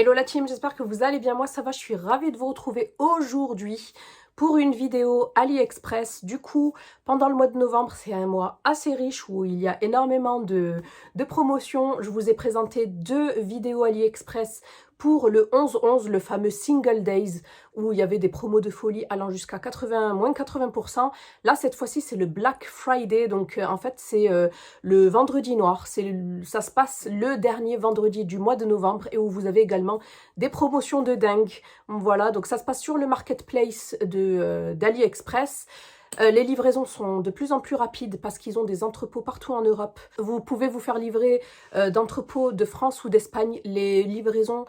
Hello la team, j'espère que vous allez bien, moi ça va, je suis ravie de vous retrouver aujourd'hui pour une vidéo AliExpress. Du coup, pendant le mois de novembre, c'est un mois assez riche où il y a énormément de promotions. Je vous ai présenté 2 vidéos AliExpress pour le 11-11, le fameux Single Days, où il y avait des promos de folie allant jusqu'à moins 80%. Là, cette fois-ci, c'est le Black Friday, donc en fait, c'est le vendredi noir. Ça se passe le dernier vendredi du mois de novembre et où vous avez également des promotions de dingue. Voilà, donc ça se passe sur le marketplace d'AliExpress. Les livraisons sont de plus en plus rapides parce qu'ils ont des entrepôts partout en Europe. Vous pouvez vous faire livrer d'entrepôts de France ou d'Espagne. Les livraisons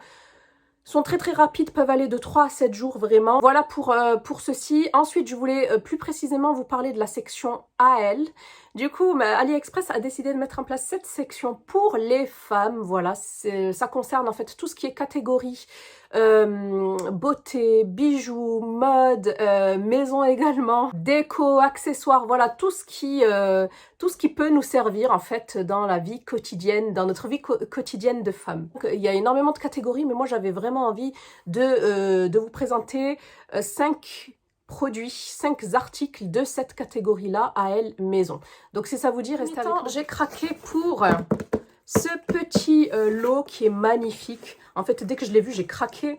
sont très rapides, peuvent aller de 3 à 7 jours vraiment. Voilà pour ceci. Ensuite, je voulais plus précisément vous parler de la section AL. Du coup, AliExpress a décidé de mettre en place cette section pour les femmes. Voilà, ça concerne en fait tout ce qui est catégorie beauté, bijoux, mode, maison également, déco, accessoires, voilà, tout ce qui peut nous servir en fait dans la vie quotidienne, dans notre vie quotidienne de femme. Donc, il y a énormément de catégories, mais moi j'avais vraiment envie de vous présenter 5 produits, 5 articles de cette catégorie-là à elle maison. Donc si ça vous dit, restez avec moi. J'ai craqué pour ce petit lot qui est magnifique. En fait, dès que je l'ai vu, j'ai craqué.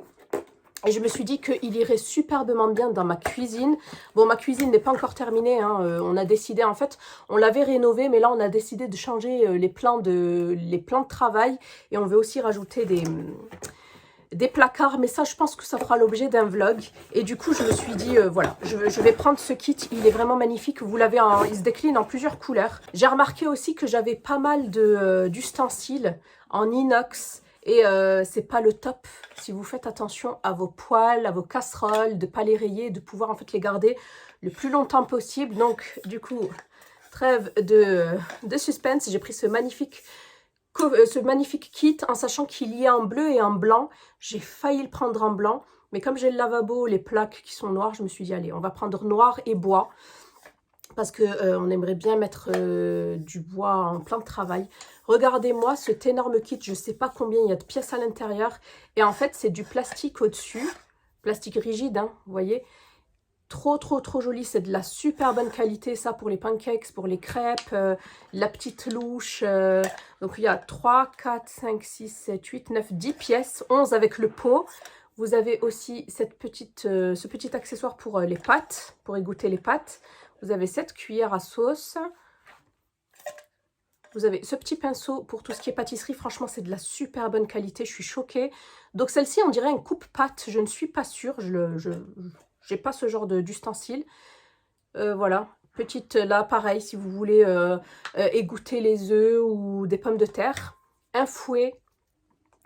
Et je me suis dit qu'il irait superbement bien dans ma cuisine. Bon, ma cuisine n'est pas encore terminée. Hein. On a décidé, en fait, on l'avait rénovée, mais là, on a décidé de changer les plans de travail. Et on veut aussi rajouter des placards, mais ça je pense que ça fera l'objet d'un vlog. Et du coup je me suis dit voilà, je vais prendre ce kit, il est vraiment magnifique. Vous l'avez il se décline en plusieurs couleurs. J'ai remarqué aussi que j'avais pas mal d'ustensiles en inox et c'est pas le top. Si vous faites attention à vos poêles, à vos casseroles, de pas les rayer, de pouvoir en fait les garder le plus longtemps possible. Donc du coup trêve de suspense, j'ai pris ce magnifique kit en sachant qu'il y a en bleu et en blanc. J'ai failli le prendre en blanc, mais comme j'ai le lavabo, les plaques qui sont noires, je me suis dit allez, on va prendre noir et bois parce que on aimerait bien mettre du bois en plein de travail. Regardez-moi cet énorme kit, je sais pas combien il y a de pièces à l'intérieur et en fait c'est du plastique au-dessus, plastique rigide, hein, vous voyez. Trop joli, c'est de la super bonne qualité, ça pour les pancakes, pour les crêpes, la petite louche. Donc il y a 3, 4, 5, 6, 7, 8, 9, 10 pièces, 11 avec le pot. Vous avez aussi ce petit accessoire pour les pâtes, pour égoutter les pâtes. Vous avez cette cuillère à sauce. Vous avez ce petit pinceau pour tout ce qui est pâtisserie. Franchement, c'est de la super bonne qualité, je suis choquée. Donc celle-ci, on dirait un coupe-pâte, je ne suis pas sûre, j'ai pas ce genre d'ustensile. Voilà, petite, là pareil, si vous voulez égoutter les œufs ou des pommes de terre. Un fouet.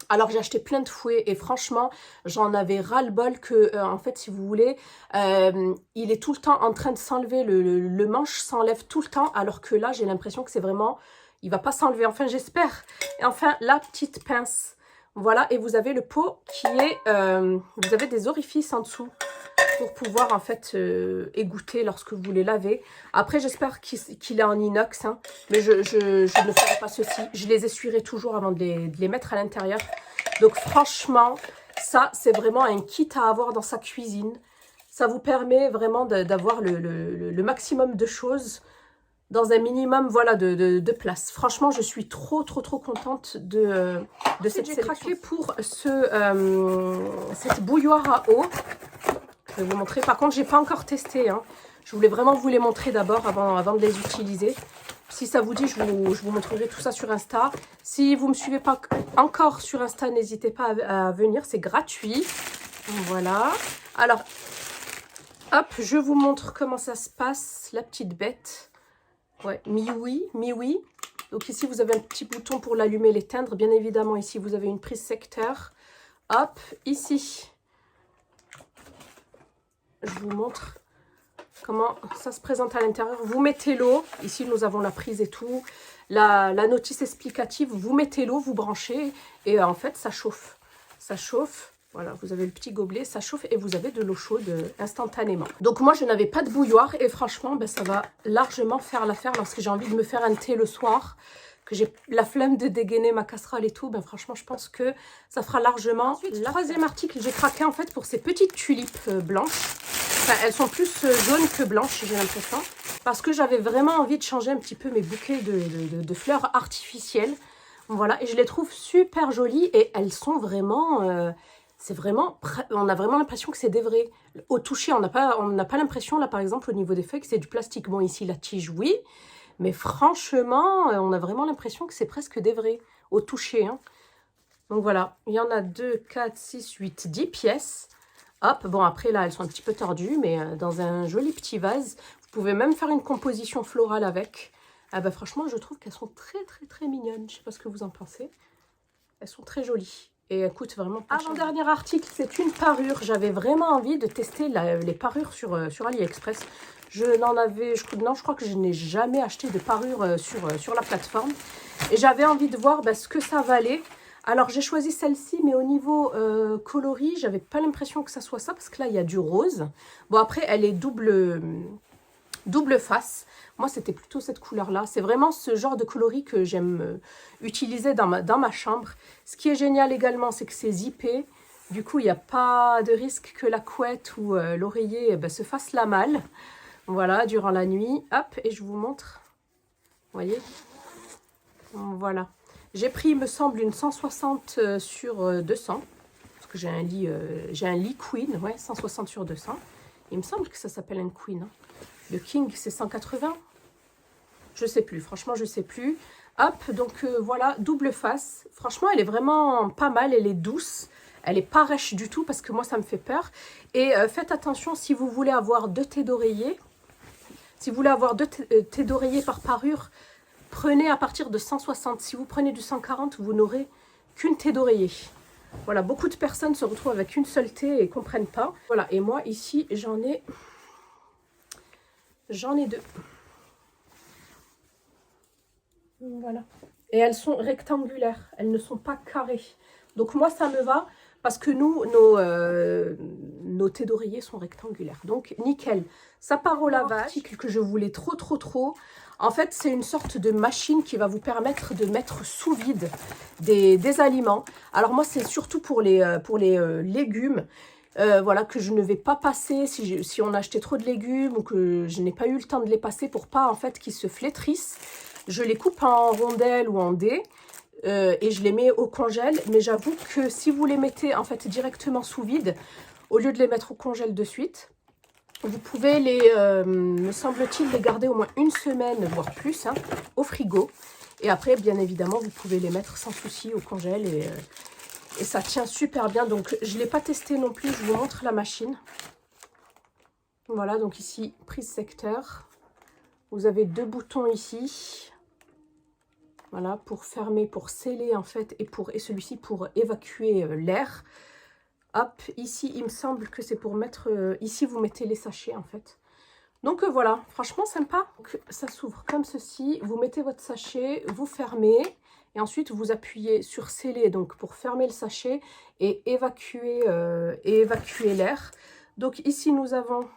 Alors j'ai acheté plein de fouets et franchement, j'en avais ras-le-bol que, en fait, si vous voulez, il est tout le temps en train de s'enlever, le manche s'enlève tout le temps, alors que là, j'ai l'impression que c'est vraiment, il va pas s'enlever, enfin j'espère. Et enfin, la petite pince. Voilà, et vous avez le pot qui est, vous avez des orifices en dessous pour pouvoir en fait égoutter lorsque vous les lavez. Après j'espère qu'il est en inox, hein, mais je ne ferai pas ceci. Je les essuierai toujours avant de les mettre à l'intérieur. Donc franchement, ça c'est vraiment un kit à avoir dans sa cuisine. Ça vous permet vraiment d'avoir le maximum de choses dans un minimum, voilà, de place. Franchement, je suis trop contente de cette sélection. J'ai craqué pour cette bouilloire à eau. Je vais vous montrer. Par contre, j'ai pas encore testé. Hein. Je voulais vraiment vous les montrer d'abord avant de les utiliser. Si ça vous dit, je vous montrerai tout ça sur Insta. Si vous ne me suivez pas encore sur Insta, n'hésitez pas à venir. C'est gratuit. Voilà. Alors, hop, je vous montre comment ça se passe. La petite bête. Ouais, mi-oui, mi-oui. Donc ici, vous avez un petit bouton pour l'allumer, l'éteindre. Bien évidemment, ici, vous avez une prise secteur. Hop, ici. Je vous montre comment ça se présente à l'intérieur. Vous mettez l'eau. Ici, nous avons la prise et tout. La notice explicative. Vous mettez l'eau, vous branchez. Et en fait, ça chauffe. Ça chauffe. Voilà, vous avez le petit gobelet. Ça chauffe et vous avez de l'eau chaude instantanément. Donc, moi, je n'avais pas de bouilloire. Et franchement, ben, ça va largement faire l'affaire lorsque j'ai envie de me faire un thé le soir. que j'ai la flemme de dégainer ma casserole et tout, ben franchement, je pense que ça fera largement. Ensuite, troisième article, j'ai craqué en fait pour ces petites tulipes blanches. Enfin, elles sont plus jaunes que blanches, j'ai l'impression. Parce que j'avais vraiment envie de changer un petit peu mes bouquets de fleurs artificielles. Voilà, et je les trouve super jolies et elles sont vraiment... c'est vraiment... On a vraiment l'impression que c'est des vrais. Au toucher, on n'a pas l'impression, là, par exemple, au niveau des feuilles, que c'est du plastique. Bon, ici, la tige, oui. Mais franchement, on a vraiment l'impression que c'est presque des vrais. Au toucher, hein. Donc voilà, il y en a 2, 4, 6, 8, 10 pièces. Hop, bon, après, là, elles sont un petit peu tordues, mais dans un joli petit vase. Vous pouvez même faire une composition florale avec. Ah bah franchement, je trouve qu'elles sont très mignonnes. Je sais pas ce que vous en pensez. Elles sont très jolies. Et elles coûtent vraiment pas cher. Avant-dernier article, c'est une parure. J'avais vraiment envie de tester les parures sur AliExpress. Je crois que je n'ai jamais acheté de parure sur la plateforme. Et j'avais envie de voir ce que ça valait. Alors, j'ai choisi celle-ci, mais au niveau coloris, j'avais pas l'impression que ça soit ça, parce que là, il y a du rose. Bon, après, elle est double face. Moi, c'était plutôt cette couleur-là. C'est vraiment ce genre de coloris que j'aime utiliser dans ma chambre. Ce qui est génial également, c'est que c'est zippé. Du coup, il n'y a pas de risque que la couette ou l'oreiller se fasse la malle. Voilà, durant la nuit. Hop, et je vous montre. Vous voyez? Voilà. J'ai pris, il me semble, une 160 sur 200. Parce que j'ai un lit queen. Ouais, 160 sur 200. Il me semble que ça s'appelle un queen. Hein. Le king, c'est 180. Je sais plus, franchement, je sais plus. Hop, donc voilà, double face. Franchement, elle est vraiment pas mal, elle est douce. Elle est pas rêche du tout parce que moi, ça me fait peur. Et faites attention si vous voulez avoir 2 thés d'oreiller. Si vous voulez avoir 2 thés d'oreiller par parure, prenez à partir de 160. Si vous prenez du 140, vous n'aurez qu'une thé d'oreiller. Voilà, beaucoup de personnes se retrouvent avec une seule thé et comprennent pas. Voilà, et moi, ici, j'en ai 2. Voilà. Et elles sont rectangulaires. Elles ne sont pas carrées. Donc moi, ça me va parce que nous, nos thés d'oreiller sont rectangulaires. Donc, nickel. Ça part au lavage. Article que je voulais trop. En fait, c'est une sorte de machine qui va vous permettre de mettre sous vide des aliments. Alors moi, c'est surtout pour les légumes. Voilà, que je ne vais pas passer si on a acheté trop de légumes ou que je n'ai pas eu le temps de les passer pour pas en fait qu'ils se flétrissent. Je les coupe en rondelles ou en dés et je les mets au congèle. Mais j'avoue que si vous les mettez en fait directement sous vide, au lieu de les mettre au congèle de suite, vous pouvez me semble-t-il, les garder au moins une semaine, voire plus, hein, au frigo. Et après, bien évidemment, vous pouvez les mettre sans souci au congèle et ça tient super bien. Donc, je ne l'ai pas testé non plus. Je vous montre la machine. Voilà, donc ici, prise secteur. Vous avez 2 boutons ici. Voilà, pour fermer, pour sceller en fait. Et celui-ci pour évacuer l'air. Hop, ici, il me semble que c'est pour mettre... ici, vous mettez les sachets en fait. Donc voilà, franchement sympa. Donc, ça s'ouvre comme ceci. Vous mettez votre sachet, vous fermez. Et ensuite, vous appuyez sur sceller donc pour fermer le sachet et évacuer l'air. Donc ici, nous avons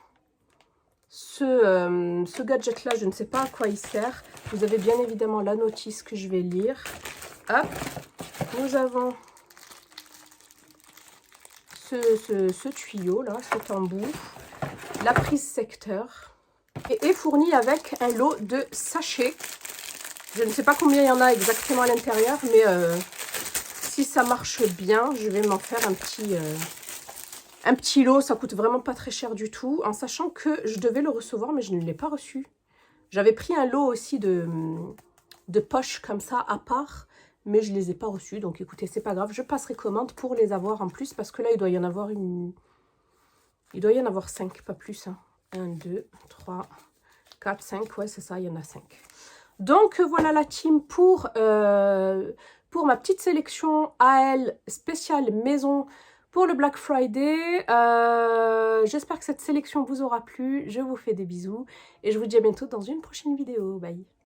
ce gadget-là. Je ne sais pas à quoi il sert. Vous avez bien évidemment la notice que je vais lire. Hop, nous avons ce tuyau-là, cet embout. La prise secteur. Et est fourni avec un lot de sachets. Je ne sais pas combien il y en a exactement à l'intérieur, mais si ça marche bien, je vais m'en faire un petit lot. Ça coûte vraiment pas très cher du tout, en sachant que je devais le recevoir, mais je ne l'ai pas reçu. J'avais pris un lot aussi de poches comme ça à part, mais je les ai pas reçus. Donc écoutez, c'est pas grave, je passerai commande pour les avoir en plus, parce que là, il doit y en avoir 5, pas plus. Hein. 1, 2, 3, 4, 5, ouais, c'est ça, il y en a 5. Donc, voilà la team pour ma petite sélection AL spéciale maison pour le Black Friday. J'espère que cette sélection vous aura plu. Je vous fais des bisous et je vous dis à bientôt dans une prochaine vidéo. Bye!